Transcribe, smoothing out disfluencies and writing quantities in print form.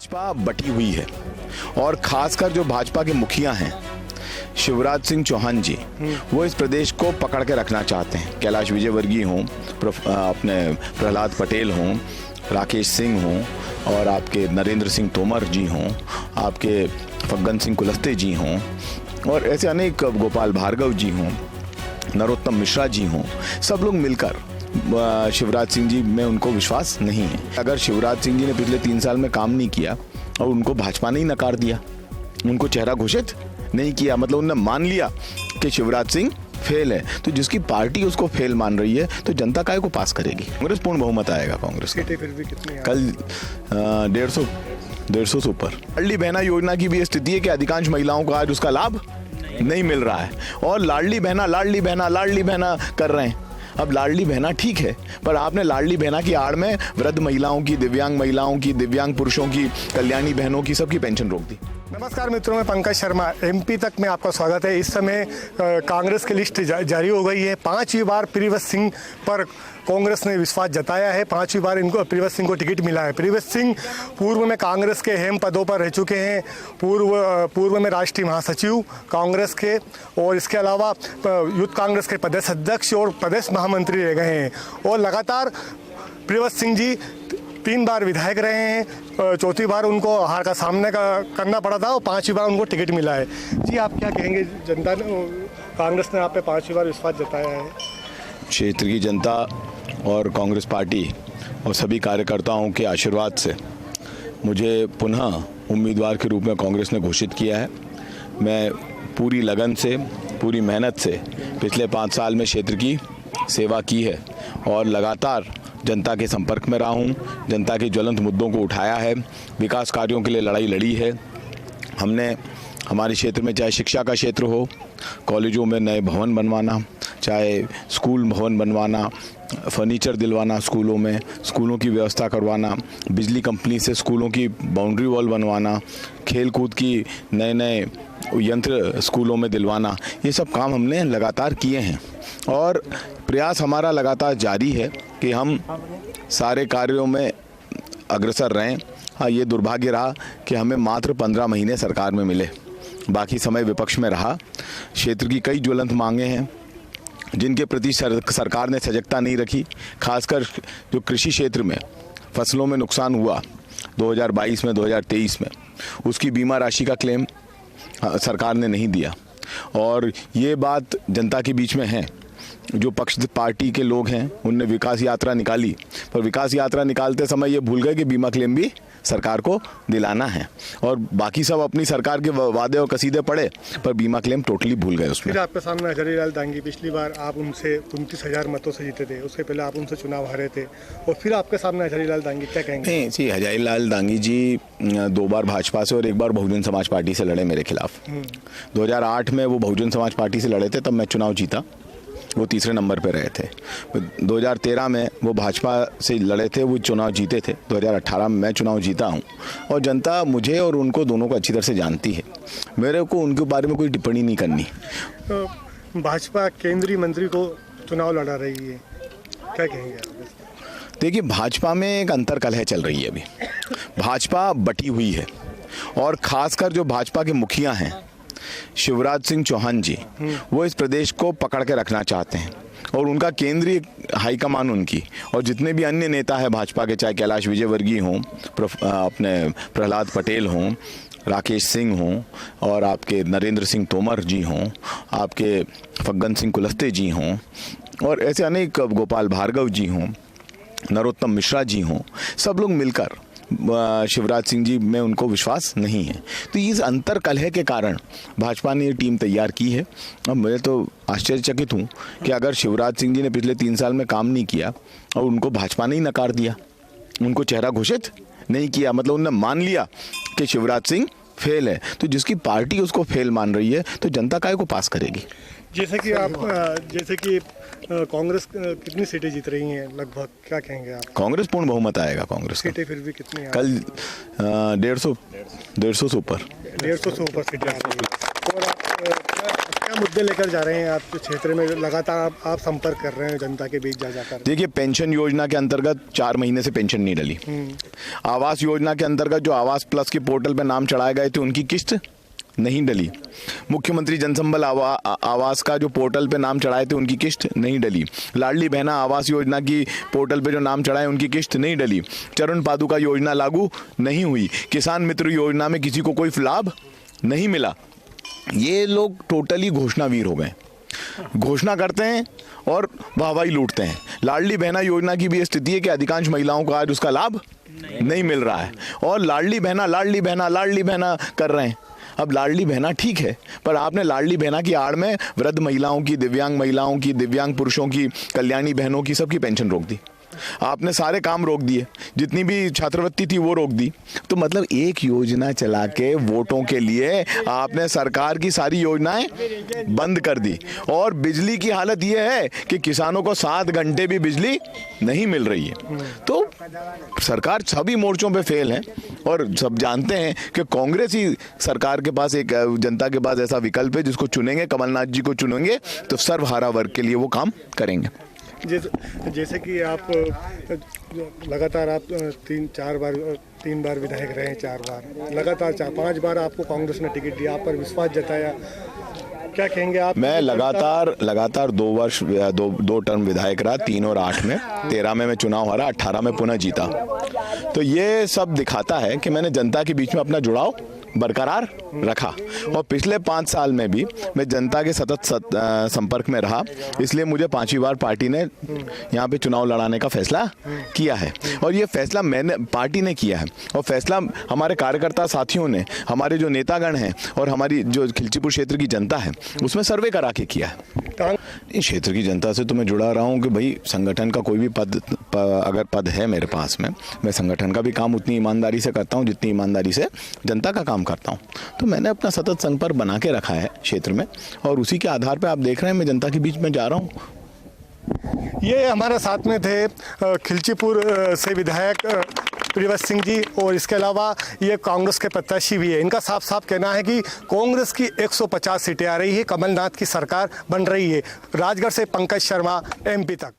भाजपा बटी हुई है और खासकर जो भाजपा के मुखिया हैं शिवराज सिंह चौहान जी, वो इस प्रदेश को पकड़ के रखना चाहते हैं। कैलाश विजयवर्गीय हों, अपने प्रहलाद पटेल हों, राकेश सिंह हों और आपके नरेंद्र सिंह तोमर जी हों, आपके फग्गन सिंह कुलस्ते जी हों और ऐसे अनेक, गोपाल भार्गव जी हों, नरोत्तम मिश्रा जी हों, सब लोग मिलकर शिवराज सिंह जी में उनको विश्वास नहीं है। अगर शिवराज सिंह जी ने पिछले 3 साल में काम नहीं किया और उनको भाजपा ने ही नकार दिया, उनको चेहरा घोषित नहीं किया, मतलब उन्होंने मान लिया कि शिवराज सिंह फेल है, तो जिसकी पार्टी उसको फेल मान रही है तो जनता काय को पास करेगी। कांग्रेस पूर्ण बहुमत आएगा कांग्रेस का। फिर भी कितनी कल 150 से ऊपर। लाडली बहना योजना की भी स्थिति है कि अधिकांश महिलाओं को आज उसका लाभ नहीं मिल रहा है और लाडली बहना कर रहे हैं। अब लाडली बहना ठीक है, पर आपने लाडली बहना की आड़ में वृद्ध महिलाओं की, दिव्यांग पुरुषों की, कल्याणी बहनों की, सबकी पेंशन रोक दी। नमस्कार मित्रों, मैं पंकज शर्मा, एमपी तक में आपका स्वागत है। इस समय कांग्रेस की लिस्ट जारी हो गई है। 5वीं बार प्रियव्रत सिंह पर कांग्रेस ने विश्वास जताया है। 5वीं बार इनको प्रियव्रत सिंह को टिकट मिला है। प्रियव्रत सिंह पूर्व में कांग्रेस के अहम पदों पर रह चुके हैं। पूर्व में राष्ट्रीय महासचिव कांग्रेस के और इसके अलावा यूथ कांग्रेस के प्रदेश अध्यक्ष और प्रदेश महामंत्री रह गए हैं और लगातार प्रियव्रत सिंह जी 3 बार विधायक रहे हैं। 4थी बार उनको हार का सामना करना पड़ा था और 5वीं बार उनको टिकट मिला है। जी, आप क्या कहेंगे? जनता ने, कांग्रेस ने आप पे 5वीं बार विश्वास जताया है। क्षेत्र की जनता और कांग्रेस पार्टी और सभी कार्यकर्ताओं के आशीर्वाद से मुझे पुनः उम्मीदवार के रूप में कांग्रेस ने घोषित किया है। मैं पूरी लगन से, पूरी मेहनत से पिछले 5 साल में क्षेत्र की सेवा की है और लगातार जनता के संपर्क में रहा हूँ, जनता के ज्वलंत मुद्दों को उठाया है, विकास कार्यों के लिए लड़ाई लड़ी है। हमने हमारे क्षेत्र में, चाहे शिक्षा का क्षेत्र हो, कॉलेजों में नए भवन बनवाना, चाहे स्कूल भवन बनवाना, फर्नीचर दिलवाना स्कूलों में, स्कूलों की व्यवस्था करवाना, बिजली कंपनी से स्कूलों की बाउंड्री वॉल बनवाना, खेल कूद की नए यंत्र स्कूलों में दिलवाना, ये सब काम हमने लगातार किए हैं और प्रयास हमारा लगातार जारी है कि हम सारे कार्यों में अग्रसर रहें। हाँ, ये दुर्भाग्य रहा कि हमें मात्र 15 महीने सरकार में मिले, बाकी समय विपक्ष में रहा। क्षेत्र की कई ज्वलंत मांगे हैं जिनके प्रति सरकार ने सजगता नहीं रखी। खासकर जो कृषि क्षेत्र में फसलों में नुकसान हुआ 2022 में, 2023 में, उसकी बीमा राशि का क्लेम सरकार ने नहीं दिया और ये बात जनता के बीच में है। जो पक्ष पार्टी के लोग हैं उनने विकास यात्रा निकाली, पर विकास यात्रा निकालते समय ये भूल गए कि बीमा क्लेम भी सरकार को दिलाना है और बाकी सब अपनी सरकार के वादे और कसीदे पड़े, पर बीमा क्लेम टोटली भूल गए उसमें। फिर आपके सामने हजारीलाल दांगी, पिछली बार आप उनसे 29,000 मतों से जीते थे, उसके पहले आप उनसे चुनाव हारे थे और फिर आपके सामने हजारीलाल दांगी, क्या कहेंगे? जी, हजारीलाल दांगी जी 2 बार भाजपा से और 1 बार बहुजन समाज पार्टी से लड़े मेरे खिलाफ। 2008 में वो बहुजन समाज पार्टी से लड़े थे, तब मैं चुनाव जीता, वो 3रे नंबर पे रहे थे। 2013 में वो भाजपा से लड़े थे, वो चुनाव जीते थे। 2018 में मैं चुनाव जीता हूँ और जनता मुझे और उनको दोनों को अच्छी तरह से जानती है। मेरे को उनके बारे में कोई टिप्पणी नहीं करनी। भाजपा केंद्रीय मंत्री को चुनाव लड़ा रही है, क्या कहेंगे आप? देखिए, भाजपा में एक अंतर्कलह चल रही है अभी। भाजपा बटी हुई है और खासकर जो भाजपा के मुखिया हैं शिवराज सिंह चौहान जी, वो इस प्रदेश को पकड़ के रखना चाहते हैं और उनका केंद्रीय हाईकमान उनकी और जितने भी अन्य नेता हैं भाजपा के, चाहे कैलाश विजयवर्गीय हों, अपने प्रहलाद पटेल हों, राकेश सिंह हों और आपके नरेंद्र सिंह तोमर जी हों, आपके फग्गन सिंह कुलस्ते जी हों और ऐसे अनेक, गोपाल भार्गव जी हों, नरोत्तम मिश्रा जी हों, सब लोग मिलकर शिवराज सिंह जी में उनको विश्वास नहीं है। तो इस अंतर कलह के कारण भाजपा ने ये टीम तैयार की है। अब मैं तो आश्चर्यचकित हूँ कि अगर शिवराज सिंह जी ने पिछले 3 साल में काम नहीं किया और उनको भाजपा ने ही नकार दिया, उनको चेहरा घोषित नहीं किया, मतलब उन्होंने मान लिया कि शिवराज सिंह फेल है, तो जिसकी पार्टी उसको फेल मान रही है तो जनता काय को पास करेगी। जैसे कि कांग्रेस कितनी सीटें जीत रही हैं लगभग, क्या कहेंगे आप? कांग्रेस पूर्ण बहुमत आएगा कांग्रेस का। सीटें फिर भी कितनी? कल 150 से ऊपर। 150 से ऊपर सीटें आ रही हैं। और आप क्या क्या मुद्दे लेकर जा रहे हैं आप क्षेत्र में? लगातार आप संपर्क कर रहे हैं जनता के बीच जा जाकर। देखिए, पेंशन योजना के अंतर्गत 4 महीने से पेंशन नहीं डली। आवास योजना के अंतर्गत जो आवास प्लस के पोर्टल पे नाम चढ़ाए गए थे उनकी किस्त नहीं डली। मुख्यमंत्री जनसंबल आवास का जो पोर्टल पे नाम चढ़ाए थे उनकी किस्त नहीं डली। लाडली बहना आवास योजना की पोर्टल पे जो नाम चढ़ाए उनकी किस्त नहीं डली। चरण पादुका योजना लागू नहीं हुई। किसान मित्र योजना में किसी को कोई लाभ नहीं मिला। ये लोग टोटली घोषणावीर हो गए, घोषणा करते हैं और वाहवाही लूटते हैं। लाडली बहना योजना की भी ये स्थिति है कि अधिकांश महिलाओं को आज उसका लाभ नहीं मिल रहा है और लाडली बहना कर रहे हैं। अब लाडली बहना ठीक है, पर आपने लाडली बहना की आड़ में वृद्ध महिलाओं की, दिव्यांग पुरुषों की, कल्याणी बहनों की, सबकी पेंशन रोक दी। आपने सारे काम रोक दिए, जितनी भी छात्रवृत्ति थी वो रोक दी। तो मतलब एक योजना चला के वोटों के लिए आपने सरकार की सारी योजनाएं बंद कर दी। और बिजली की हालत ये है कि किसानों को 7 घंटे भी बिजली नहीं मिल रही है। तो सरकार सभी मोर्चों पे फेल है और सब जानते हैं कि कांग्रेस ही सरकार के पास, एक जनता के पास ऐसा विकल्प है जिसको चुनेंगे, कमलनाथ जी को चुनेंगे तो सर्वहारा वर्ग के लिए वो काम करेंगे। जैसे कि आप लगातार आप 3 बार विधायक रहे हैं, 4 बार लगातार 5 बार आपको कांग्रेस ने टिकट दिया, आप पर विश्वास जताया, क्या कहेंगे आप? मैं लगातार 2 वर्ष 2 टर्म विधायक रहा, 3 और 8 में। 13 में मैं चुनाव हारा, 18 में पुनः जीता। तो ये सब दिखाता है कि मैंने जनता के बीच में अपना जुड़ाव बरकरार रखा और पिछले 5 साल में भी मैं जनता के सतत संपर्क में रहा। इसलिए मुझे 5वीं बार पार्टी ने यहाँ पे चुनाव लड़ाने का फैसला किया है और ये फैसला पार्टी ने किया है और फैसला हमारे कार्यकर्ता साथियों ने, हमारे जो नेतागण हैं और हमारी जो खिलचीपुर क्षेत्र की जनता है उसमें सर्वे करा के किया है। इस क्षेत्र की जनता से तो मैं जुड़ा रहा हूँ कि भाई संगठन का कोई भी अगर पद है मेरे पास में, मैं संगठन का भी काम उतनी ईमानदारी से करता हूँ जितनी ईमानदारी से जनता का काम करता हूँ। तो मैंने अपना सतत संपर्क बना के रखा है क्षेत्र में और उसी के आधार पर आप देख रहे हैं मैं जनता के बीच में जा रहा हूँ। ये हमारे साथ में थे खिलचीपुर से विधायक प्रियव्रत सिंह जी और इसके अलावा ये कांग्रेस के प्रत्याशी भी है। इनका साफ साफ कहना है कि कांग्रेस की 150 सीटें आ रही है, कमलनाथ की सरकार बन रही है। राजगढ़ से पंकज शर्मा, MP तक।